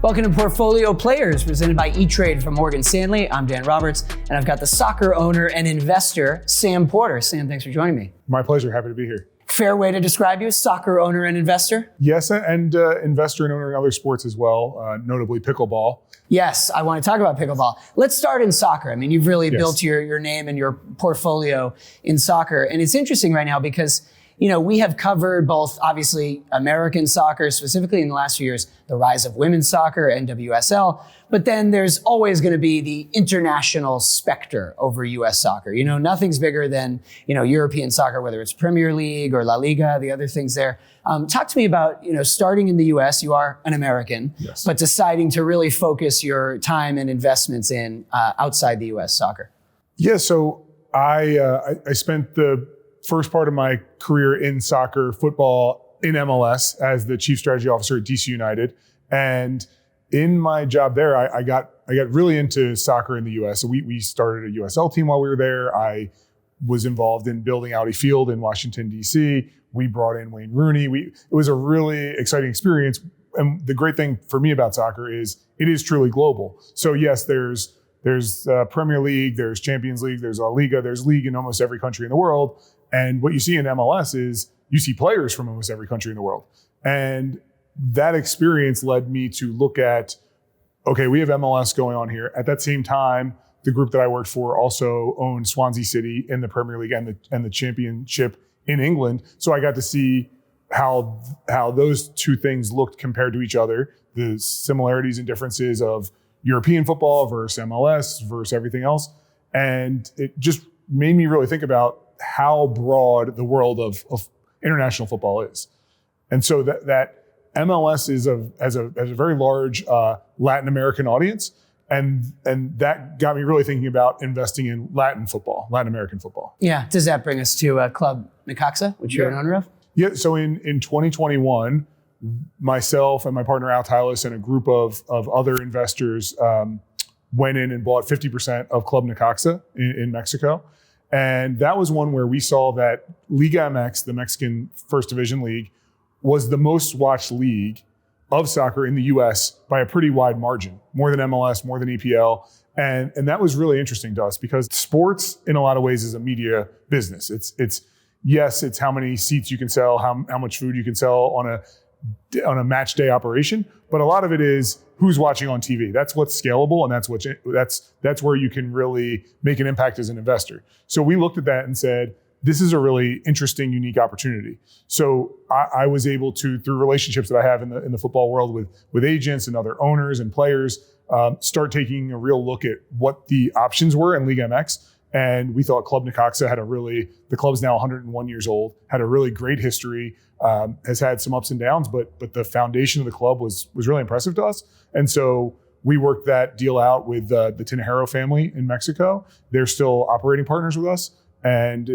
Welcome to Portfolio Players, presented by E-Trade from Morgan Stanley. I'm Dan Roberts, and I've got the soccer owner and investor, Sam Porter. Sam, thanks for joining me. My pleasure. Happy to be here. Fair way to describe you, soccer owner and investor? Yes, and investor and owner in other sports as well, notably pickleball. Yes, I want to talk about pickleball. Let's start in soccer. I mean, you've really built your name and your portfolio in soccer. And it's interesting right now because, you know, we have covered both, obviously, American soccer, specifically in the last few years, the rise of women's soccer, NWSL. But then there's always going to be the international specter over U.S. soccer. You know, nothing's bigger than, you know, European soccer, whether it's Premier League or La Liga, the other things there. Talk to me about, you know, starting in the U.S., you are an American, but deciding to really focus your time and investments in outside the U.S. soccer. Yeah, so I spent the first part of my career in soccer, football, in MLS as the chief strategy officer at DC United. And in my job there, I got really into soccer in the US. So we started a USL team while we were there. I was involved in building out a field in Washington, DC. We brought in Wayne Rooney. It was a really exciting experience. And the great thing for me about soccer is it is truly global. So yes, there's Premier League, there's Champions League, there's La Liga, there's league in almost every country in the world. And what you see in MLS is you see players from almost every country in the world. And that experience led me to look at, okay, we have MLS going on here. At that same time, the group that I worked for also owned Swansea City in the Premier League and the Championship in England. So I got to see how those two things looked compared to each other, the similarities and differences of European football versus MLS versus everything else. And it just made me really think about how broad the world of international football is. And so that MLS has a very large Latin American audience. And that got me really thinking about investing in Latin American football. Yeah. Does that bring us to Club Necaxa, which you're an owner of? Yeah. So in 2021, myself and my partner Al Tylis and a group of other investors went in and bought 50% of Club Necaxa in Mexico. And that was one where we saw that Liga MX, the Mexican First Division League, was the most watched league of soccer in the US by a pretty wide margin, more than MLS, more than EPL. And that was really interesting to us because sports in a lot of ways is a media business. It's how many seats you can sell, how much food you can sell on a match day operation, but a lot of it is who's watching on TV. That's what's scalable, and that's where you can really make an impact as an investor. So we looked at that and said, this is a really interesting, unique opportunity. So I was able to, through relationships that I have in the football world with agents and other owners and players, start taking a real look at what the options were in Liga MX. And we thought Club Necaxa the club's now 101 years old, had a really great history, has had some ups and downs, but the foundation of the club was really impressive to us. And so we worked that deal out with the Tinajero family in Mexico. They're still operating partners with us. And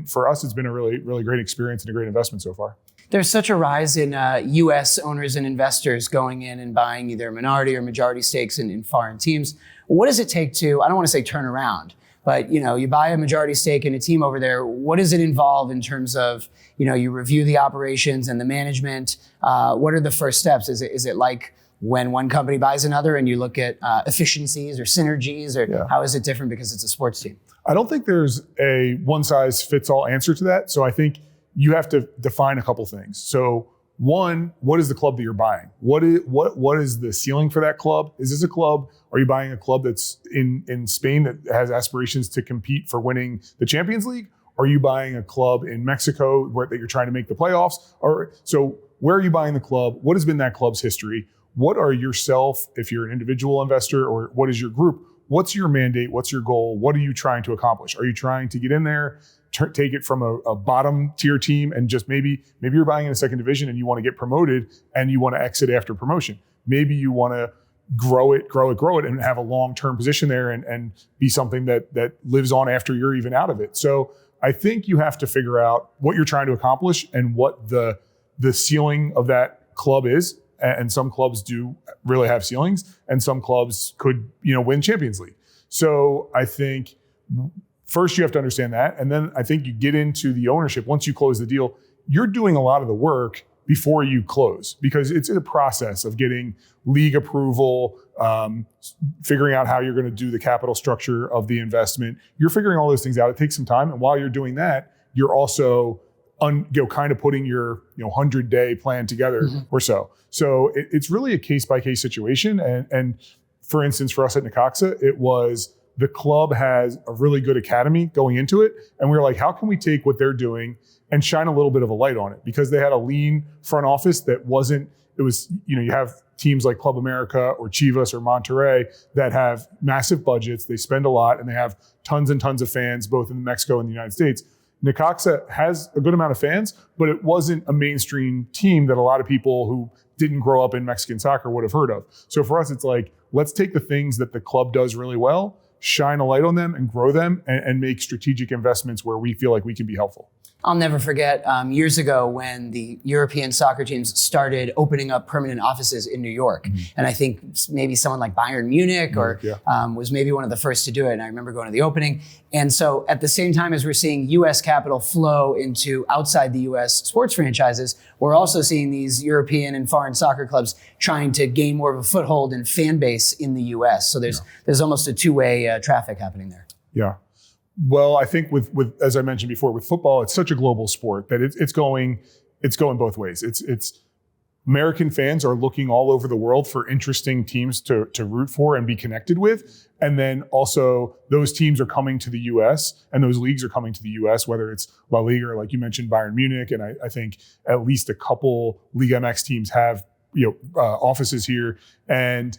for us, it's been a really, really great experience and a great investment so far. There's such a rise in U.S. owners and investors going in and buying either minority or majority stakes in foreign teams. What does it take to, I don't want to say turn around, but, you know, you buy a majority stake in a team over there. What does it involve in terms of, you know, you review the operations and the management? What are the first steps? Is it like when one company buys another and you look at efficiencies or synergies, or how is it different because it's a sports team? I don't think there's a one-size-fits-all answer to that. So I think you have to define a couple things. So one, what is the club that you're buying? What is the ceiling for that club? Is this a club? Are you buying a club that's in Spain that has aspirations to compete for winning the Champions League? Are you buying a club in Mexico that you're trying to make the playoffs? So where are you buying the club? What has been that club's history? What are yourself, if you're an individual investor, or what is your group? What's your mandate? What's your goal? What are you trying to accomplish? Are you trying to get in there, take it from a bottom tier team and just maybe you're buying in a second division and you want to get promoted and you want to exit after promotion. Maybe you want to grow it and have a long-term position there and be something that lives on after you're even out of it. So I think you have to figure out what you're trying to accomplish and what the ceiling of that club is. And some clubs do really have ceilings, and some clubs could, win Champions League. So I think first you have to understand that. And then I think you get into the ownership. Once you close the deal, you're doing a lot of the work before you close, because it's a process of getting league approval, figuring out how you're going to do the capital structure of the investment. You're figuring all those things out. It takes some time. And while you're doing that, you're also kind of putting your 100-day plan together or so. So it's really a case-by-case situation. And for instance, for us at Necaxa, it was the club has a really good academy going into it. And we were like, how can we take what they're doing and shine a little bit of a light on it? Because they had a lean front office that wasn't, it was, you have teams like Club America or Chivas or Monterrey that have massive budgets, they spend a lot, and they have tons and tons of fans, both in Mexico and the United States. Necaxa has a good amount of fans, but it wasn't a mainstream team that a lot of people who didn't grow up in Mexican soccer would have heard of. So for us, it's like, let's take the things that the club does really well, shine a light on them and grow them, and make strategic investments where we feel like we can be helpful. I'll never forget years ago when the European soccer teams started opening up permanent offices in New York. And I think maybe someone like Bayern Munich was maybe one of the first to do it. And I remember going to the opening. And so at the same time as we're seeing US capital flow into outside the US sports franchises, we're also seeing these European and foreign soccer clubs trying to gain more of a foothold and fan base in the US. So there's almost a two-way traffic happening there. Yeah. Well, I think with as I mentioned before, with football, it's such a global sport that it's going both ways. It's American fans are looking all over the world for interesting teams to root for and be connected with. And then also those teams are coming to the US and those leagues are coming to the US, whether it's La Liga or, like you mentioned, Bayern Munich. And I think at least a couple Liga MX teams have offices here. And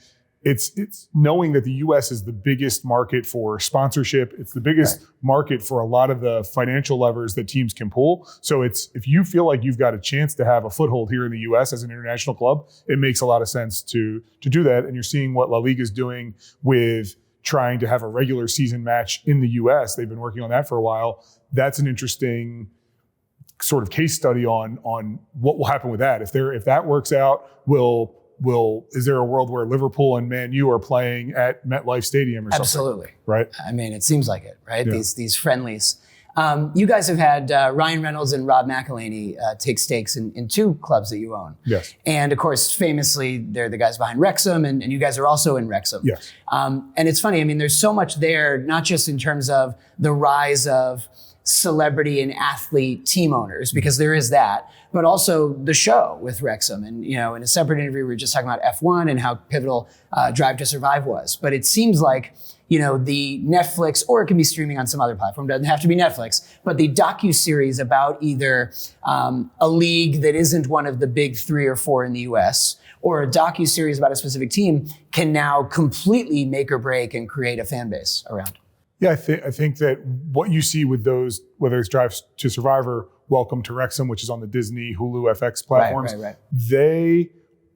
it's knowing that the US is the biggest market for sponsorship. It's the biggest market for a lot of the financial levers that teams can pull. So if you feel like you've got a chance to have a foothold here in the US as an international club, it makes a lot of sense to do that. And you're seeing what La Liga is doing with trying to have a regular season match in the US. They've been working on that for a while. That's an interesting sort of case study on what will happen with that. If that works out, is there a world where Liverpool and Man U are playing at MetLife Stadium or something? Absolutely. Right? I mean, it seems like it, right? Yeah. These friendlies. You guys have had Ryan Reynolds and Rob McElhenney take stakes in two clubs that you own. Yes. And of course, famously, they're the guys behind Wrexham, and you guys are also in Wrexham. Yes. And it's funny, I mean, there's so much there, not just in terms of the rise of celebrity and athlete team owners, because there is that, but also the show with Wrexham. And, in a separate interview, we were just talking about F1 and how pivotal Drive to Survive was. But it seems like, the Netflix, or it can be streaming on some other platform, doesn't have to be Netflix, but the docuseries about either a league that isn't one of the big 3 or 4 in the US, or a docuseries about a specific team can now completely make or break and create a fan base around. Yeah, I think that what you see with those, whether it's Drive to Survive or Welcome to Wrexham, which is on the Disney, Hulu, FX platforms, right. They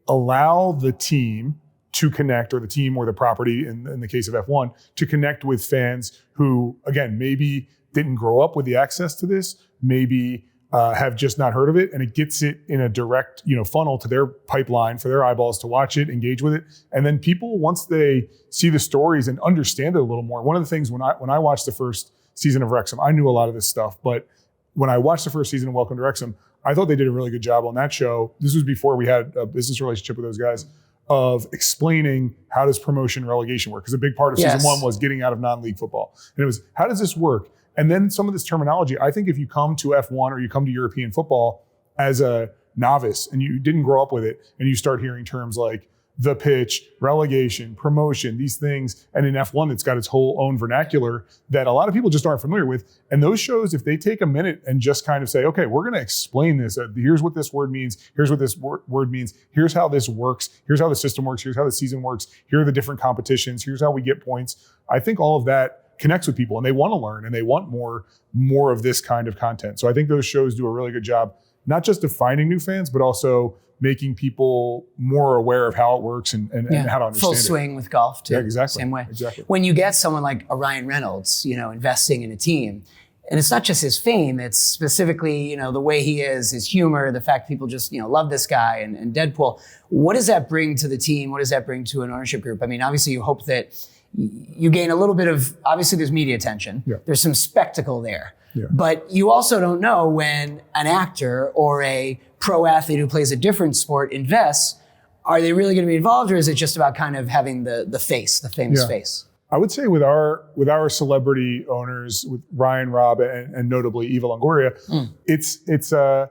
allow the team to connect, or the team or the property, in the case of F1, to connect with fans who, again, maybe didn't grow up with the access to this, maybe have just not heard of it, and it gets it in a direct, funnel to their pipeline for their eyeballs to watch it, engage with it. And then people, once they see the stories and understand it a little more, one of the things when I watched the first season of Wrexham, I knew a lot of this stuff, but when I watched the first season of Welcome to Wrexham, I thought they did a really good job on that show. This was before we had a business relationship with those guys, of explaining how does promotion and relegation work. Because a big part of season 1 was getting out of non-league football. And it was, how does this work? And then some of this terminology, I think if you come to F1 or you come to European football as a novice and you didn't grow up with it, and you start hearing terms like the pitch, relegation, promotion, these things, and in F1 it's got its whole own vernacular that a lot of people just aren't familiar with. And those shows, if they take a minute and just kind of say, okay, we're going to explain this. Here's what this word means. Here's what this word means. Here's how this works. Here's how the system works. Here's how the season works. Here are the different competitions. Here's how we get points. I think all of that connects with people, and they want to learn, and they want more of this kind of content. So I think those shows do a really good job, not just of finding new fans, but also making people more aware of how it works and how to understand it. Full swing with golf too. Yeah, exactly. Same way. Exactly. When you get someone like a Ryan Reynolds, investing in a team, and it's not just his fame, it's specifically, the way he is, his humor, the fact people just, love this guy and Deadpool. What does that bring to the team? What does that bring to an ownership group? I mean, obviously you hope that you gain a little bit of, obviously there's media attention. Yeah. There's some spectacle there. Yeah. But you also don't know when an actor or a pro athlete who plays a different sport invests, are they really going to be involved, or is it just about kind of having the famous face? I would say with our celebrity owners, with Ryan, Rob, and notably Eva Longoria,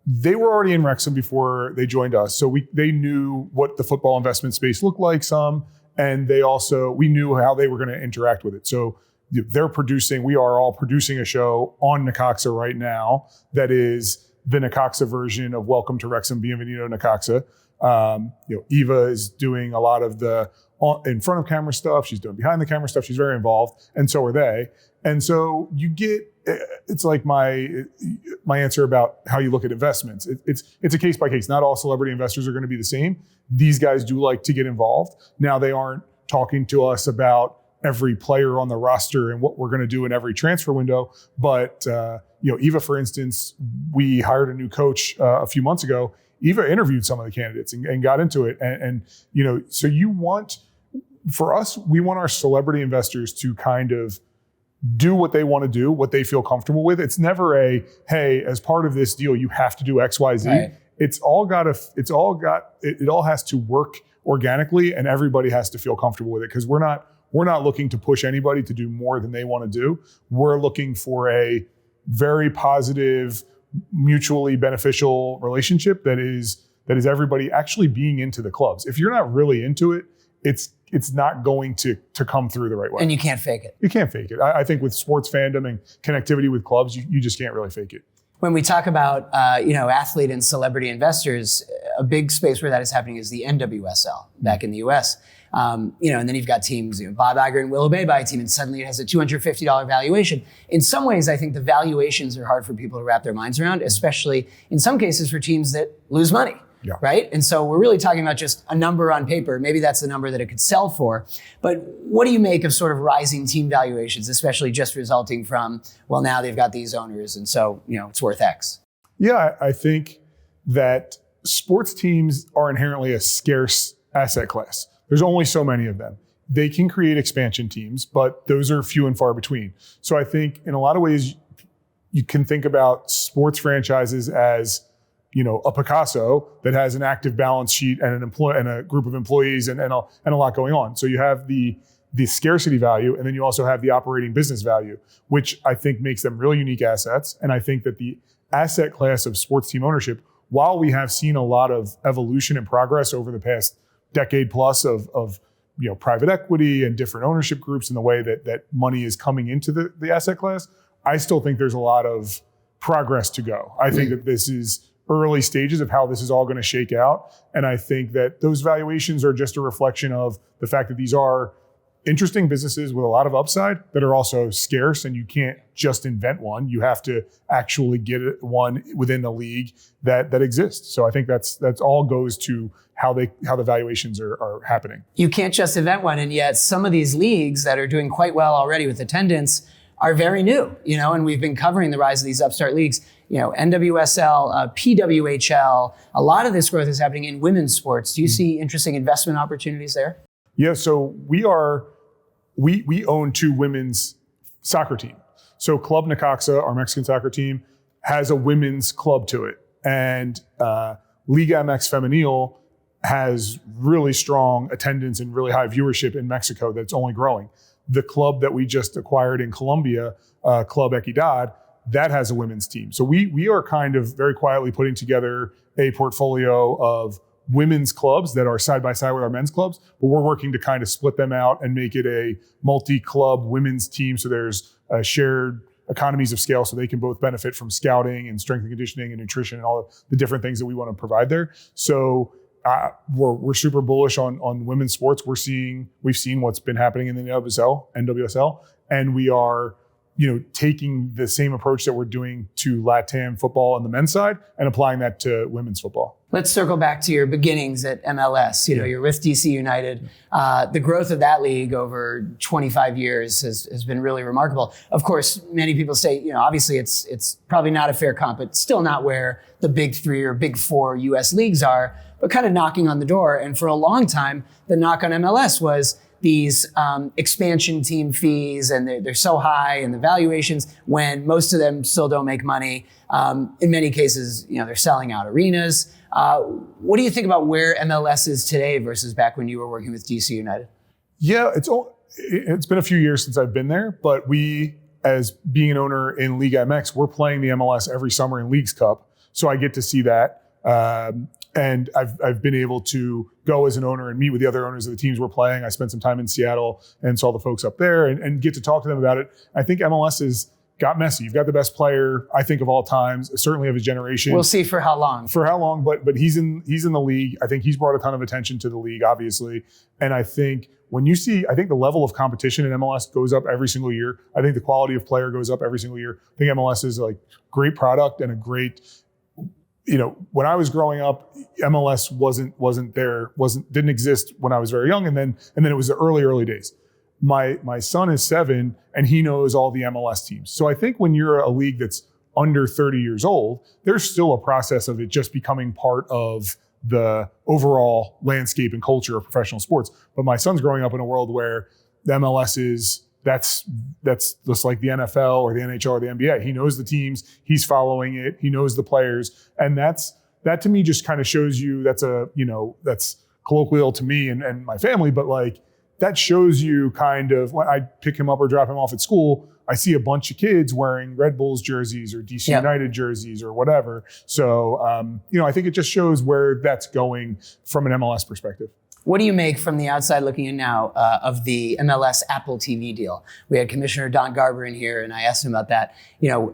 they were already in Wrexham before they joined us. So they knew what the football investment space looked like some, and we knew how they were going to interact with it. So we are all producing a show on Necaxa right now that is the Necaxa version of Welcome to Wrexham, Bienvenido Necaxa. Eva is doing a lot of the in front of camera stuff. She's doing behind the camera stuff. She's very involved, and so are they. And so it's like my answer about how you look at investments. It's a case by case. Not all celebrity investors are going to be the same. These guys do like to get involved. Now they aren't talking to us about every player on the roster and what we're going to do in every transfer window. But Eva, for instance, we hired a new coach a few months ago. Eva interviewed some of the candidates and got into it. So for us, we want our celebrity investors to kind of do what they want to do, what they feel comfortable with. It's never hey, as part of this deal, you have to do X, Y, Z. Right. It all has to work organically, and everybody has to feel comfortable with it, because we're not looking to push anybody to do more than they want to do. We're looking for a very positive, mutually beneficial relationship that is everybody actually being into the clubs. If you're not really into it, it's not going to come through the right way. And you can't fake it. You can't fake it. I think with sports fandom and connectivity with clubs, you just can't really fake it. When we talk about athlete and celebrity investors, a big space where that is happening is the NWSL back in the US. And then you've got teams, Bob Iger and Willow Bay buy a team, and suddenly it has a $250 valuation. In some ways, I think the valuations are hard for people to wrap their minds around, especially in some cases for teams that lose money. Yeah. Right? And so we're really talking about just a number on paper. Maybe that's the number that it could sell for. But what do you make of sort of rising team valuations, especially just resulting from, well, now they've got these owners, and so, it's worth X? Yeah, I think that sports teams are inherently a scarce asset class. There's only so many of them. They can create expansion teams, but those are few and far between. So I think in a lot of ways, you can think about sports franchises as a Picasso that has an active balance sheet and and a group of employees and a lot going on. So you have the scarcity value, and then you also have the operating business value, which I think makes them really unique assets. And I think that the asset class of sports team ownership, while we have seen a lot of evolution and progress over the past decade plus of private equity and different ownership groups and the way that money is coming into the asset class, I still think there's a lot of progress to go. I think that this is early stages of how this is all going to shake out. And I think that those valuations are just a reflection of the fact that these are interesting businesses with a lot of upside that are also scarce, and you can't just invent one. You have to actually get one within the league that exists. So I think that's all goes to how the valuations are happening. You can't just invent one, and yet some of these leagues that are doing quite well already with attendance are very new, and we've been covering the rise of these upstart leagues. NWSL, PWHL, a lot of this growth is happening in women's sports. Do you see interesting investment opportunities there? Yeah, so we own two women's soccer teams. So Club Necaxa, our Mexican soccer team, has a women's club to it. And Liga MX Femenil has really strong attendance and really high viewership in Mexico that's only growing. The club that we just acquired in Colombia, Club Equidad, that has a women's team. So we are kind of very quietly putting together a portfolio of women's clubs that are side by side with our men's clubs, but we're working to kind of split them out and make it a multi-club women's team. So there's shared economies of scale, so they can both benefit from scouting and strength and conditioning and nutrition and all the different things that we want to provide there. So we're super bullish on women's sports. We've seen what's been happening in the NWSL, and we are taking the same approach that we're doing to LATAM football on the men's side and applying that to women's football. Let's circle back to your beginnings at MLS. You're with DC United. The growth of that league over 25 years has been really remarkable. Of course, many people say, obviously it's probably not a fair comp, but still not where the big three or big four US leagues are, but kind of knocking on the door. And for a long time, the knock on MLS was these expansion team fees, and they're so high, and the valuations, when most of them still don't make money. In many cases, they're selling out arenas. What do you think about where MLS is today versus back when you were working with DC United? Yeah, it's been a few years since I've been there, but we, as being an owner in League MX, we're playing the MLS every summer in Leagues Cup. So I get to see that. And I've been able to go as an owner and meet with the other owners of the teams we're playing. I spent some time in Seattle and saw the folks up there and get to talk to them about it. I think MLS has got messy. You've got the best player, I think, of all times, certainly of his generation. We'll see for how long. But he's in the league. I think he's brought a ton of attention to the league, obviously. And I think I think the level of competition in MLS goes up every single year. I think the quality of player goes up every single year. I think MLS is a great product and a great, when I was growing up, MLS didn't exist when I was very young. And then it was the early days. My son is 7 and he knows all the MLS teams. So I think when you're a league that's under 30 years old, there's still a process of it just becoming part of the overall landscape and culture of professional sports. But my son's growing up in a world where the MLS that's just like the NFL or the NHL or the NBA. He knows the teams, he's following it, he knows the players. And that to me just kind of shows you that's colloquial to me and my family, but that shows you kind of when I pick him up or drop him off at school, I see a bunch of kids wearing Red Bulls jerseys or DC United jerseys or whatever. So, I think it just shows where that's going from an MLS perspective. What do you make from the outside looking in now of the MLS Apple TV deal? We had Commissioner Don Garber in here, and I asked him about that.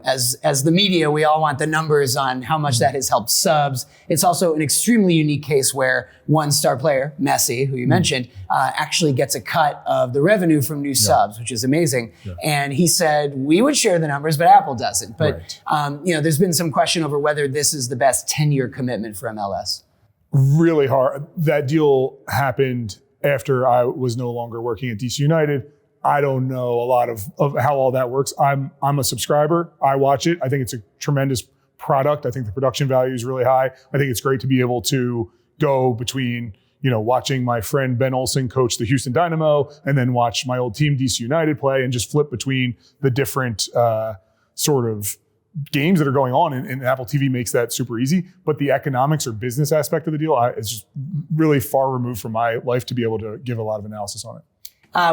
As the media, we all want the numbers on how much that has helped subs. It's also an extremely unique case where one star player, Messi, who you mentioned, actually gets a cut of the revenue from new subs, which is amazing. Yeah. And he said, we would share the numbers, but Apple doesn't. But, there's been some question over whether this is the best 10-year commitment for MLS. Really hard. That deal happened after I was no longer working at DC United. I don't know a lot of how all that works. I'm a subscriber. I watch it. I think it's a tremendous product. I think the production value is really high. I think it's great to be able to go between, watching my friend Ben Olsen coach the Houston Dynamo and then watch my old team DC United play and just flip between the different sort of games that are going on, and Apple TV makes that super easy. But the economics or business aspect of the deal is just really far removed from my life to be able to give a lot of analysis on it.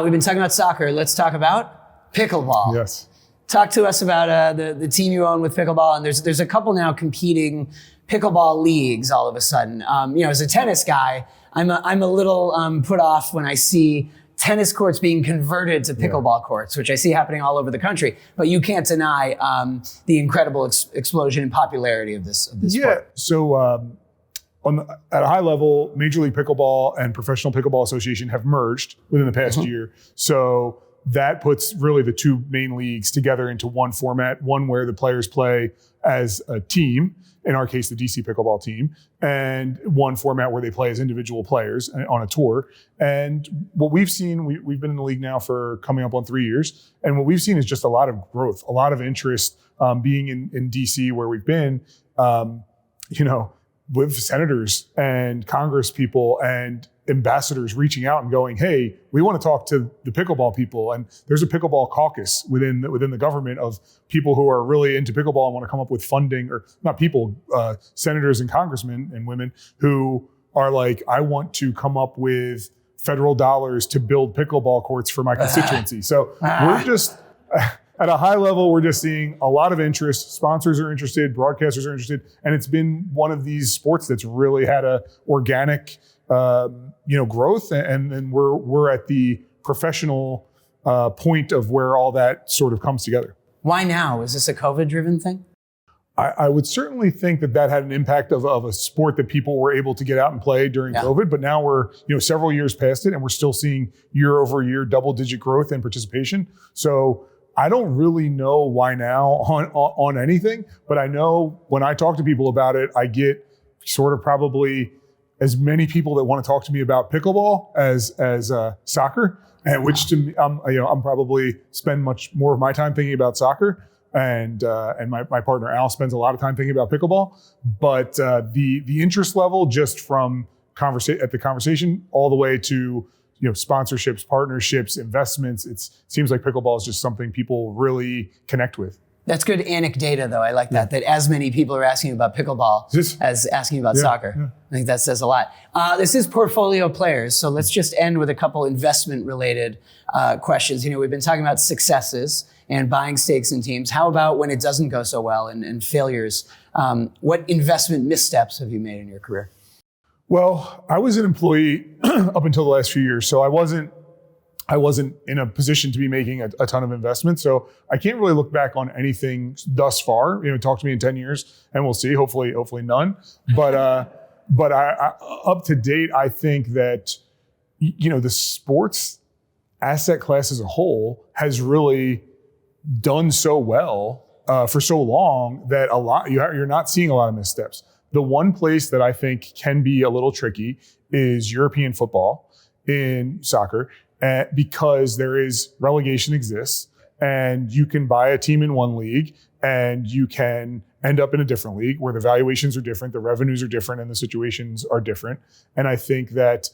We've been talking about soccer. Let's talk about pickleball. Yes. Talk to us about the team you own with pickleball. And there's a couple now competing pickleball leagues all of a sudden. As a tennis guy, I'm a little put off when I see tennis courts being converted to pickleball courts, which I see happening all over the country. But you can't deny the incredible explosion in popularity of this sport. So at a high level, Major League Pickleball and Professional Pickleball Association have merged within the past year. So that puts really the two main leagues together into one format, one where the players play as a team, in our case, the DC Pickleball team, and one format where they play as individual players on a tour. And what we've seen, we've been in the league now for coming up on 3 years, and what we've seen is just a lot of growth, a lot of interest being in DC where we've been, with senators and Congress people and ambassadors reaching out and going, hey, we want to talk to the pickleball people. And there's a pickleball caucus within the government of people who are really into pickleball and want to come up with funding, or not people, senators and congressmen and women who are like, I want to come up with federal dollars to build pickleball courts for my constituency. So we're just, at a high level, we're just seeing a lot of interest. Sponsors are interested, broadcasters are interested, and it's been one of these sports that's really had a organic growth, and we're at the professional point of where all that sort of comes together. Why now? Is this a COVID-driven thing? I would certainly think that had an impact of a sport that people were able to get out and play during COVID, but now we're several years past it, and we're still seeing year over year double-digit growth and participation. So I don't really know why now on anything, but I know when I talk to people about it, I get sort of probably as many people that want to talk to me about pickleball as soccer, and which to me, I'm probably spend much more of my time thinking about soccer, and my partner Al spends a lot of time thinking about pickleball. But the interest level just from the conversation all the way to sponsorships, partnerships, investments. It seems like pickleball is just something people really connect with. That's good anecdata, though. I like that as many people are asking about pickleball as asking about soccer. Yeah. I think that says a lot. This is portfolio players, so let's just end with a couple investment-related questions. We've been talking about successes and buying stakes in teams. How about when it doesn't go so well and failures? What investment missteps have you made in your career? Well, I was an employee up until the last few years, so I wasn't in a position to be making a ton of investments. So I can't really look back on anything thus far. Talk to me in 10 years and we'll see. Hopefully none. But I up to date, I think that the sports asset class as a whole has really done so well for so long that you're not seeing a lot of missteps. The one place that I think can be a little tricky is European football in soccer. Because there is relegation exists, and you can buy a team in one league and you can end up in a different league where the valuations are different, the revenues are different, and the situations are different. And I think that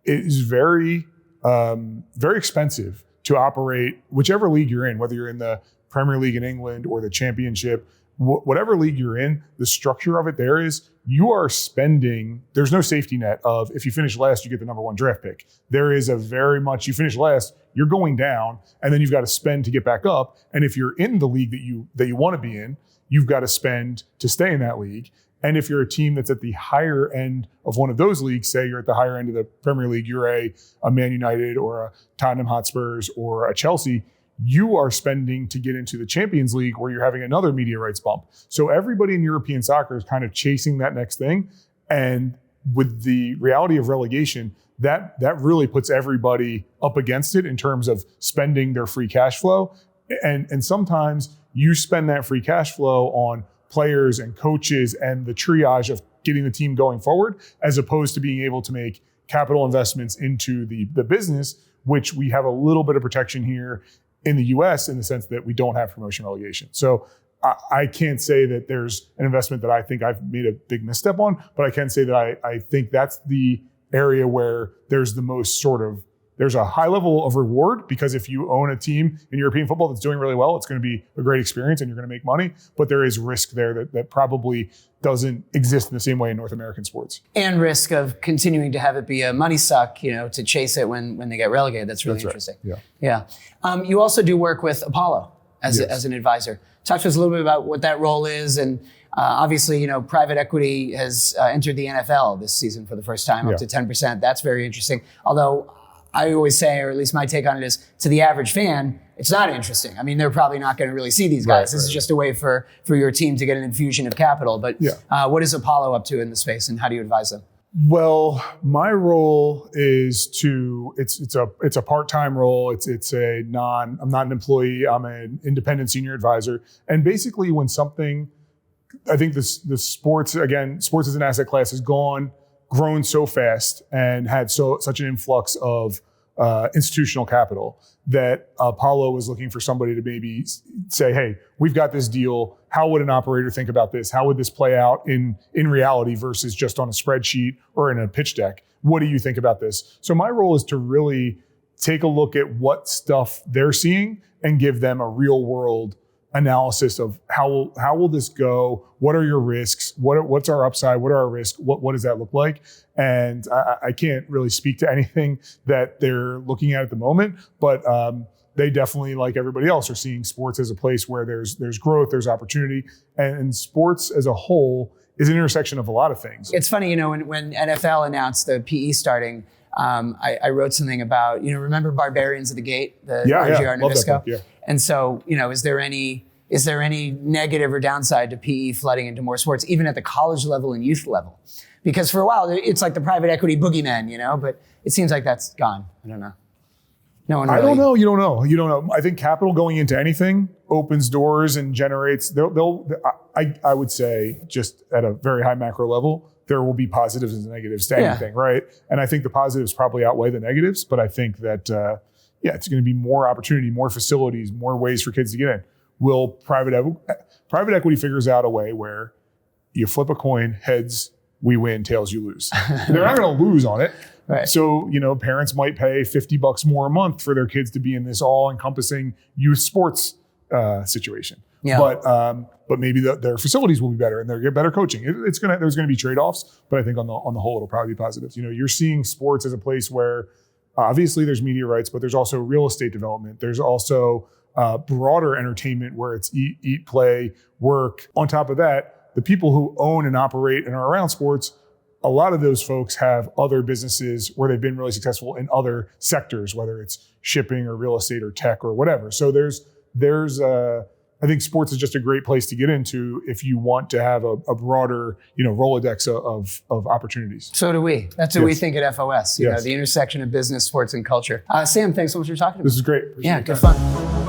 it is very, very expensive to operate whichever league you're in, whether you're in the Premier League in England or the Championship, whatever league you're in, the structure of it there is you are spending, there's no safety net of if you finish last, you get the number one draft pick. There is a very much, you finish last, you're going down, and then you've got to spend to get back up. And if you're in the league that you want to be in, you've got to spend to stay in that league. And if you're a team that's at the higher end of one of those leagues, say you're at the higher end of the Premier League, you're a Man United or a Tottenham Hotspurs or a Chelsea, you are spending to get into the Champions League where you're having another media rights bump. So everybody in European soccer is kind of chasing that next thing. And with the reality of relegation, that really puts everybody up against it in terms of spending their free cash flow. And sometimes you spend that free cash flow on players and coaches and the triage of getting the team going forward, as opposed to being able to make capital investments into the business, which we have a little bit of protection here in the US in the sense that we don't have promotion relegation. So I can't say that there's an investment that I think I've made a big misstep on, but I can say that I think that's the area where there's the most there's a high level of reward, because if you own a team in European football that's doing really well, it's going to be a great experience and you're going to make money, but there is risk there that probably doesn't exist in the same way in North American sports. And risk of continuing to have it be a money suck, to chase it when they get relegated. That's really interesting. Right. Yeah. You also do work with Apollo as an advisor. Talk to us a little bit about what that role is. And obviously, private equity has entered the NFL this season for the first time, up to 10%. That's very interesting. Although I always say, or at least my take on it is, to the average fan, it's not interesting. I mean, they're probably not going to really see these guys. This is just a way for your team to get an infusion of capital. But what is Apollo up to in the space, and how do you advise them? Well, my role is it's a part-time role. I'm not an employee. I'm an independent senior advisor. And basically when something, I think the sports as an asset class has grown so fast and had such an influx of institutional capital that Apollo was looking for somebody to maybe say, hey, we've got this deal. How would an operator think about this? How would this play out in reality versus just on a spreadsheet or in a pitch deck? What do you think about this? So my role is to really take a look at what stuff they're seeing and give them a real world analysis of how will this go? What are your risks? What's our upside? What are our risks? What does that look like? And I can't really speak to anything that they're looking at the moment, but they definitely, like everybody else, are seeing sports as a place where there's growth, there's opportunity, and sports as a whole is an intersection of a lot of things. It's funny, when NFL announced the PE starting, I wrote something about, remember Barbarians of the Gate, the RGR Nabisco? Yeah. And so, is there any negative or downside to PE flooding into more sports, even at the college level and youth level? Because for a while, it's like the private equity boogeyman, but it seems like that's gone. I don't know. No one really. I don't know. You don't know. You don't know. I think capital going into anything opens doors and generates, I would say, just at a very high macro level, there will be positives and negatives to anything, right? And I think the positives probably outweigh the negatives, but I think that, it's going to be more opportunity, more facilities, more ways for kids to get in. Will private equity figures out a way where you flip a coin, heads, we win, tails, you lose. They're not going to lose on it, Right. So, parents might pay $50 more a month for their kids to be in this all-encompassing youth sports situation. Yeah. But maybe their facilities will be better and they'll get better coaching. There's going to be trade-offs, but I think on the whole, it'll probably be positive. You're seeing sports as a place where obviously there's media rights, but there's also real estate development. There's also broader entertainment where it's eat, play, work. On top of that, the people who own and operate and are around sports, a lot of those folks have other businesses where they've been really successful in other sectors, whether it's shipping or real estate or tech or whatever. So I think sports is just a great place to get into if you want to have a broader, Rolodex of opportunities. So do we. That's what we think at FOS, the intersection of business, sports, and culture. Sam, thanks so much for talking to me. This is great. Appreciate good fun.